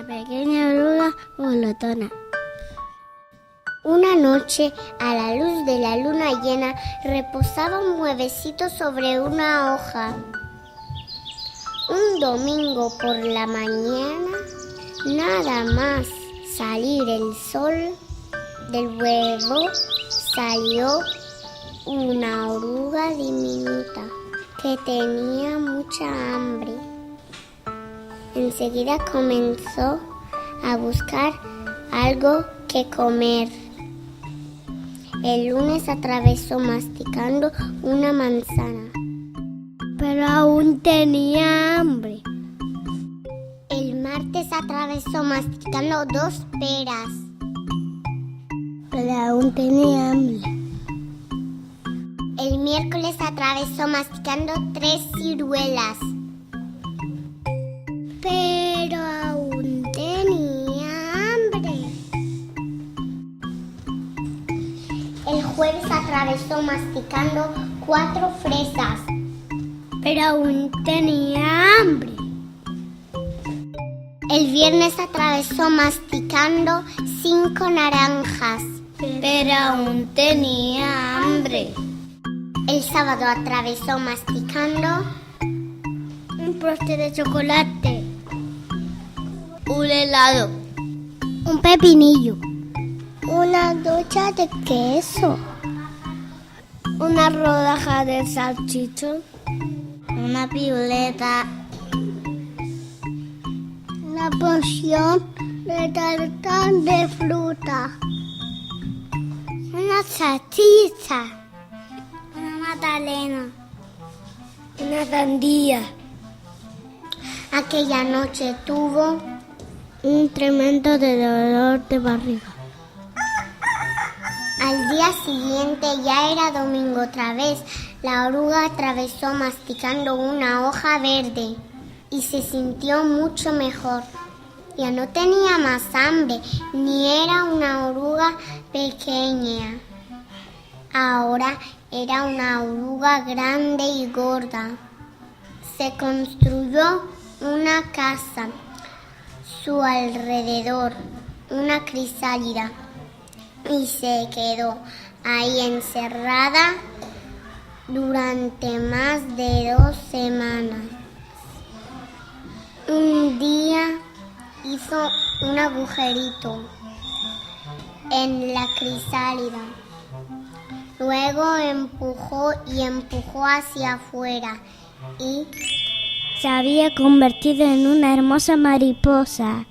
pequeña oruga glotona. Una noche, a la luz de la luna llena, reposaba un huevecito sobre una hoja. Un domingo por la mañana, nada más salir el sol, del huevo salió una oruga diminuta que tenía mucha hambre. Enseguida comenzó a buscar algo que comer. El lunes atravesó masticando una manzana, Pero aún tenía hambre. El martes atravesó masticando 2 peras. Pero aún tenía hambre. El miércoles atravesó masticando 3 ciruelas. Pero aún tenía hambre. El jueves atravesó masticando 4 fresas. Pero aún tenía hambre. El viernes atravesó masticando 5 naranjas. Pero aún tenía hambre. El sábado atravesó masticando Un postre de chocolate. Un helado. un pepinillo. Una ducha de queso. Una rodaja de salchichón. Una piuleta. Una porción de tarta de fruta. Una salchicha. Una magdalena. Una sandía. Aquella noche tuvo Un tremendo dolor de barriga. Al día siguiente, ya era domingo otra vez, la oruga atravesó masticando una hoja verde y se sintió mucho mejor. Ya no tenía más hambre, ni era una oruga pequeña. Ahora era una oruga grande y gorda. Se construyó una casa, su alrededor, una crisálida, y se quedó ahí encerrada durante más de 2 semanas. Un día hizo un agujerito en la crisálida. Luego empujó hacia afuera y Se había convertido en una hermosa mariposa.